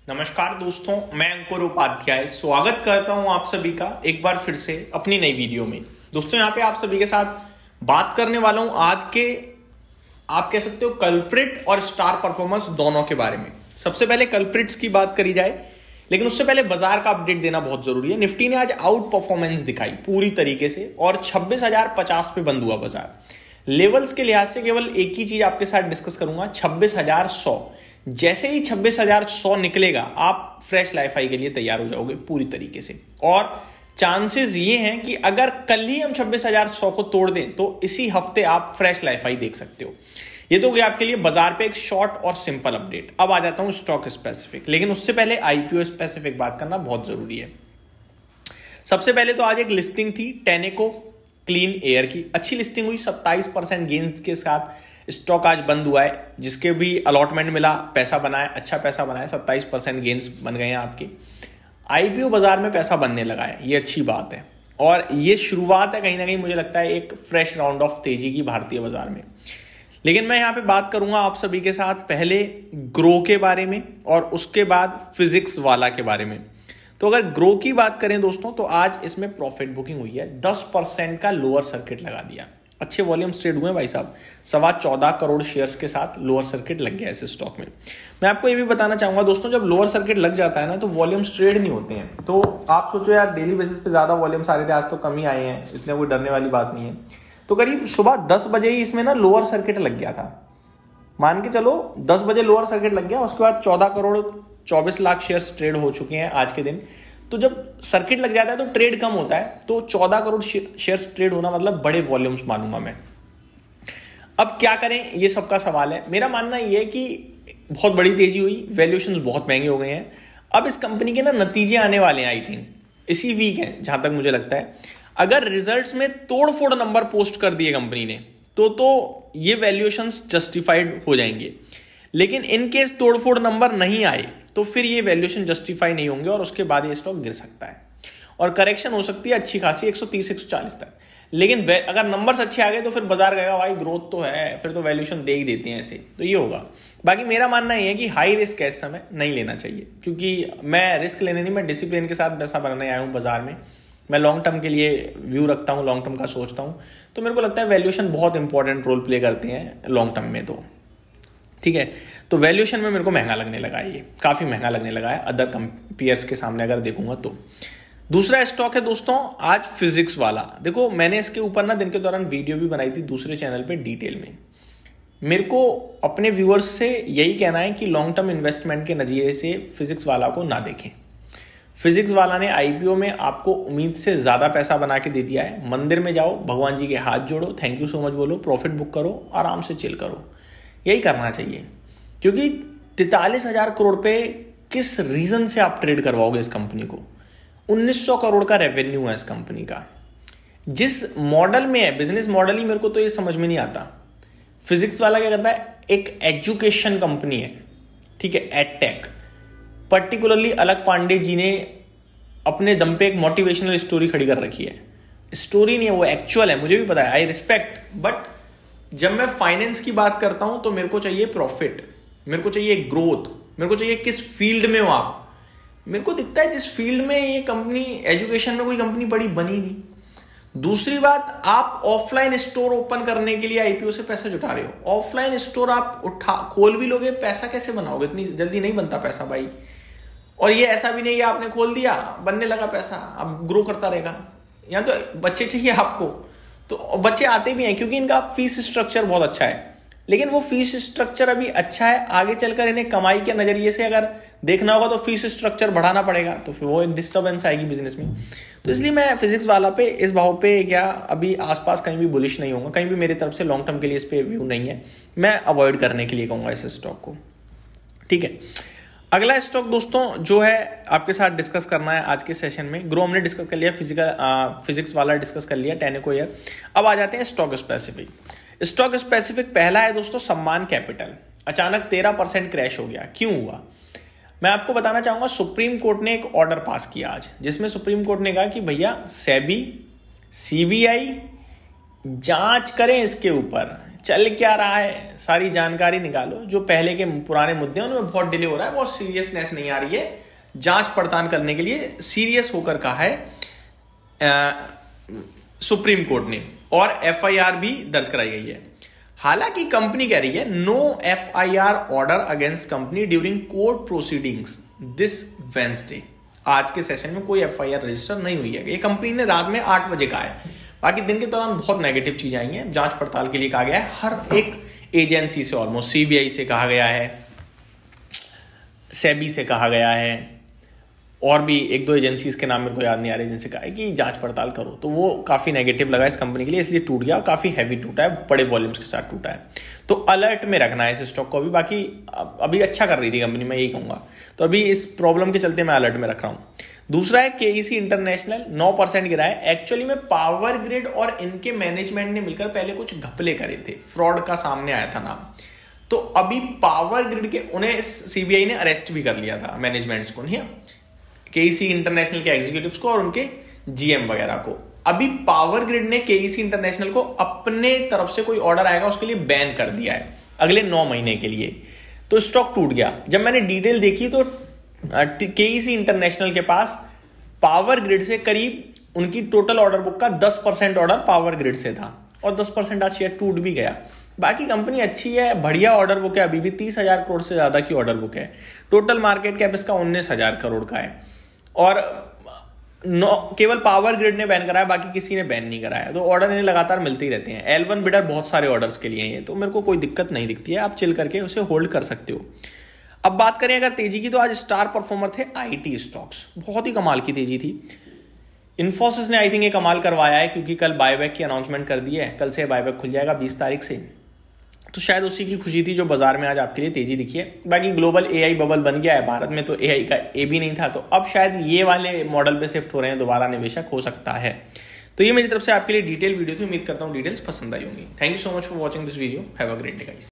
नमस्कार दोस्तों, मैं अंकुर उपाध्याय स्वागत करता हूं आप सभी का एक बार फिर से अपनी नई वीडियो में। दोस्तों यहां पे आप सभी के साथ बात करने वाला हूं आज के आप कह सकते हो कल्प्रिट और स्टार परफॉर्मर्स दोनों के बारे में। सबसे पहले कल्प्रिट्स की बात करी जाए, लेकिन उससे पहले बाजार का अपडेट देना बहुत जरूरी है। निफ्टी ने आज आउट परफॉर्मेंस दिखाई पूरी तरीके से और 26,050 पे बंद हुआ बाजार। लेवल्स के लिहाज से केवल एक ही चीज आपके साथ डिस्कस करूंगा, 26,100। जैसे ही 26,100 निकलेगा आप फ्रेश लाइफ हाई के लिए तैयार हो जाओगे पूरी तरीके से। और चांसेस ये हैं कि अगर कल ही हम 26,100 को तोड़ दें तो इसी हफ्ते आप फ्रेश लाइफ हाई देख सकते हो। ये तो गया आपके लिए बाजार पे एक शॉर्ट और सिंपल अपडेट। अब आ जाता हूं स्टॉक स्पेसिफिक, लेकिन उससे पहले आईपीओ स्पेसिफिक बात करना बहुत जरूरी है। सबसे पहले तो आज एक लिस्टिंग थी टेनेको क्लीन एयर की, अच्छी लिस्टिंग हुई, 27% गेन्स के साथ स्टॉक आज बंद हुआ है। जिसके भी अलॉटमेंट मिला, पैसा बनाया, अच्छा पैसा बनाया, 27% गेन्स बन गए हैं आपके। आईपीओ बाजार में पैसा बनने लगा है, ये अच्छी बात है और ये शुरुआत है कहीं ना कहीं मुझे लगता है एक फ्रेश राउंड ऑफ तेजी की भारतीय बाजार में। लेकिन मैं यहाँ पे बात करूंगा आप सभी के साथ पहले ग्रो के बारे में और उसके बाद फिजिक्स वाला के बारे में। तो अगर ग्रो की बात करें दोस्तों तो आज इसमें प्रॉफिट बुकिंग हुई है, 10% का लोअर सर्किट लगा दिया। अच्छे वॉल्यूम्स ट्रेड हुए भाई साहब, 14.25 करोड़ शेयर्स के साथ लोअर सर्किट लग गया इस स्टॉक में। मैं आपको ये भी बताना चाहूंगा दोस्तों, जब लोअर सर्किट लग जाता है ना तो वॉल्यूम्स ट्रेड नहीं होते हैं। तो आप सोचो यार, डेली बेसिस पे ज्यादा वॉल्यूम्स आ रहे थे, आज तो कम ही आए हैं, इतने कोई डरने वाली बात नहीं है। तो करीब सुबह 10 बजे ही इसमें ना लोअर सर्किट लग गया था। मान के चलो 10 बजे लोअर सर्किट लग गया, उसके बाद 14 करोड़ 24 लाख शेयर्स ट्रेड हो चुके हैं आज के दिन। तो जब सर्किट लग जाता है तो ट्रेड कम होता है, तो 14 करोड़ शेयर्स ट्रेड होना मतलब बड़े वॉल्यूम्स मानूंगा मैं। अब क्या करें, ये सबका सवाल है। मेरा मानना ये है कि बहुत बड़ी तेजी हुई, वैल्यूएशंस बहुत महंगे हो गए हैं। अब इस कंपनी के ना नतीजे आने वाले हैं, आई थिंक इसी वीक है जहां तक मुझे लगता है। अगर रिजल्ट्स में तोड़फोड़ नंबर पोस्ट कर दिए कंपनी ने तो ये वैल्यूएशंस जस्टिफाइड हो जाएंगे। लेकिन इन केस तोड़फोड़ नंबर नहीं आए तो फिर ये वैल्यूएशन जस्टिफाई नहीं होंगे और उसके बाद ये स्टॉक गिर सकता है और करेक्शन हो सकती है अच्छी खासी 130-140 तक। लेकिन अगर नंबर्स अच्छे आ गए तो फिर बाजार कहेगा भाई ग्रोथ तो है, फिर तो वैल्यूएशन दे ही देते हैं ऐसे, तो ये होगा। बाकी मेरा मानना ये है कि हाई रिस्क इस समय नहीं लेना चाहिए, क्योंकि मैं रिस्क लेने नहीं, मैं डिसिप्लिन के साथ पैसा बनाने आया हूँ बाजार में। मैं लॉन्ग टर्म के लिए व्यू रखता हूँ, लॉन्ग टर्म का सोचता हूँ। तो मेरे को लगता है वैल्यूएशन बहुत इंपॉर्टेंट रोल प्ले करते हैं लॉन्ग टर्म में। तो ठीक है, तो वैल्यूएशन में मेरे को महंगा लगने लगा है, ये काफी महंगा लगने लगा है अदर कंपीयर्स के सामने अगर देखूंगा तो। दूसरा स्टॉक है दोस्तों आज फिजिक्स वाला। देखो मैंने इसके ऊपर ना दिन के दौरान वीडियो भी बनाई थी दूसरे चैनल पे डिटेल में। मेरे को अपने व्यूअर्स से यही कहना है कि लॉन्ग टर्म इन्वेस्टमेंट के नजरिए से फिजिक्स वाला को ना देखें। फिजिक्स वाला ने आईपीओ में आपको उम्मीद से ज्यादा पैसा बना के दे दिया है। मंदिर में जाओ, भगवान जी के हाथ जोड़ो, थैंक यू सो मच बोलो, प्रॉफिट बुक करो, आराम से चिल करो, यही करना चाहिए। क्योंकि 43,000 करोड़ पे किस रीजन से आप ट्रेड करवाओगे इस कंपनी को? 1900 करोड़ का रेवेन्यू है इस कंपनी का। जिस मॉडल में है, बिजनेस मॉडल ही मेरे को तो ये समझ में नहीं आता। फिजिक्स वाला क्या करता है, एक एजुकेशन कंपनी है, ठीक है, एडटेक। पर्टिकुलरली अलक पांडे जी ने अपने दम पे एक मोटिवेशनल स्टोरी खड़ी कर रखी है। स्टोरी नहीं है, वो एक्चुअल है, मुझे भी पता है, आई रिस्पेक्ट। बट जब मैं फाइनेंस की बात करता हूं तो मेरे को चाहिए प्रॉफिट, मेरे को चाहिए ग्रोथ, मेरे को चाहिए किस फील्ड में हो आप। मेरे को दिखता है जिस फील्ड में ये कंपनी, एजुकेशन में कोई कंपनी बड़ी बनी नहीं। दूसरी बात, आप ऑफलाइन स्टोर ओपन करने के लिए आईपीओ से पैसा जुटा रहे हो। ऑफलाइन स्टोर आप खोल भी लोगे, पैसा कैसे बनाओगे? इतनी जल्दी नहीं बनता पैसा भाई। और ये ऐसा भी नहीं कि आपने खोल दिया, बनने लगा पैसा, अब ग्रो करता रहेगा। यहाँ तो बच्चे चाहिए आपको, तो बच्चे आते भी हैं क्योंकि इनका फीस स्ट्रक्चर बहुत अच्छा है। लेकिन वो फीस स्ट्रक्चर अभी अच्छा है, आगे चलकर इन्हें कमाई के नजरिए से अगर देखना होगा तो फीस स्ट्रक्चर बढ़ाना पड़ेगा, तो फिर वो एक डिस्टर्बेंस आएगी बिजनेस में। तो इसलिए मैं फिजिक्स वाला पे इस भाव पे क्या अभी आसपास कहीं भी बुलिश नहीं होगा, कहीं भी मेरी तरफ से लॉन्ग टर्म के लिए इस पे व्यू नहीं है। मैं अवॉइड करने के लिए कहूँगा इस स्टॉक को, ठीक है। अगला स्टॉक दोस्तों जो है आपके साथ डिस्कस करना है आज के सेशन में, ग्रो हमने डिस्कस कर लिया, फिजिक्स वाला डिस्कस कर लिया, टेनेको एयर। अब आ जाते हैं स्टॉक स्पेसिफिक। स्टॉक स्पेसिफिक पहला है दोस्तों सम्मान कैपिटल। अचानक 13% क्रैश हो गया, क्यों हुआ? मैं आपको बताना चाहूंगा। सुप्रीम कोर्ट ने एक ऑर्डर पास किया आज, जिसमें सुप्रीम कोर्ट ने कहा कि भैया सेबी, सीबीआई जांच करें इसके ऊपर, चल क्या रहा है, सारी जानकारी निकालो। जो पहले के पुराने मुद्दे हैं उनमें बहुत डिले हो रहा है, बहुत सीरियसनेस नहीं आ रही है। जांच पड़ताल करने के लिए सीरियस होकर कहा है सुप्रीम कोर्ट ने, और एफआईआर भी दर्ज कराई गई है। हालांकि कंपनी कह रही है no FIR order against company during court proceedings this Wednesday. आज के सेशन में कोई एफआईआर रजिस्टर नहीं हुई है। ये कंपनी ने रात में 8 बजे कहा है। बाकी दिन के दौरान बहुत नेगेटिव चीजें आई हैं। जांच पड़ताल के लिए कहा गया है हर एक एजेंसी से, ऑलमोस्ट सीबीआई से कहा गया है, सेबी से कहा गया है, और भी एक दो एजेंसीज के नाम मेरे को याद नहीं आ रहे जिनसे कहा है कि जांच पड़ताल करो। तो वो काफ़ी नेगेटिव लगा इस कंपनी के लिए, इसलिए टूट गया। काफ़ी हैवी टूटा है, बड़े वॉल्यूम्स के साथ टूटा है। तो अलर्ट में रखना है इस स्टॉक को अभी। बाकी अभी अच्छा कर रही थी कंपनी, मैं यही कहूँगा। तो अभी इस प्रॉब्लम के चलते मैं अलर्ट में रख रहा हूँ। दूसरा है केईसी इंटरनेशनल, 9% गिरा है। एक्चुअली में पावर ग्रिड और इनके मैनेजमेंट ने मिलकर पहले कुछ घपले करे थे, फ्रॉड का सामने आया था नाम। तो अभी पावर ग्रिड के उन्हें सीबीआई ने अरेस्ट भी कर लिया था, मैनेजमेंट्स को, नहीं केईसी इंटरनेशनल के एग्जीक्यूटिव्स को और उनके जीएम वगैरह को। अभी पावर ग्रिड ने केईसी इंटरनेशनल को अपने तरफ से कोई ऑर्डर आएगा उसके लिए बैन कर दिया है अगले 9 महीने के लिए। तो स्टॉक टूट गया। जब मैंने डिटेल देखी तो केईसी इंटरनेशनल के पास पावर ग्रिड से करीब उनकी टोटल ऑर्डर बुक का 10% ऑर्डर पावर ग्रिड से था, और 10% आज शेयर टूट भी गया। बाकी कंपनी अच्छी है, बढ़िया ऑर्डर बुक है, अभी भी 30,000 करोड़ से ज्यादा की ऑर्डर बुक है। टोटल मार्केट कैप इसका 19,000 करोड़ का है, और केवल पावर ग्रिड ने बैन कराया, बाकी किसी ने बैन नहीं कराया। तो ऑर्डर इन्हें लगातार मिलते ही रहते हैं। L1 बिडर बहुत सारे ऑर्डर्स के लिए हैं, तो मेरे को कोई दिक्कत नहीं दिखती है। आप चिल करके उसे होल्ड कर सकते हो। अब बात करें अगर तेजी की, तो आज स्टार परफॉर्मर थे आईटी स्टॉक्स, बहुत ही कमाल की तेजी थी। इन्फोसिस ने आई थिंक ये कमाल करवाया है, क्योंकि कल बायबैक की अनाउंसमेंट कर दी है। कल से बायबैक खुल जाएगा 20 तारीख से, तो शायद उसी की खुशी थी जो बाजार में आज आपके लिए तेजी दिखी है। बाकी ग्लोबल एआई बबल बन गया है, भारत में तो एआई का ए भी नहीं था, तो अब शायद ये वाले मॉडल पे शिफ्ट हो रहे हैं, दोबारा निवेशक हो सकता है। तो ये मेरी तरफ से आपके लिए डिटेल वीडियो थी। उम्मीद करता हूँ डिटेल्स पसंद आई होंगी। Thank you so much for watching this video. Have a great day guys.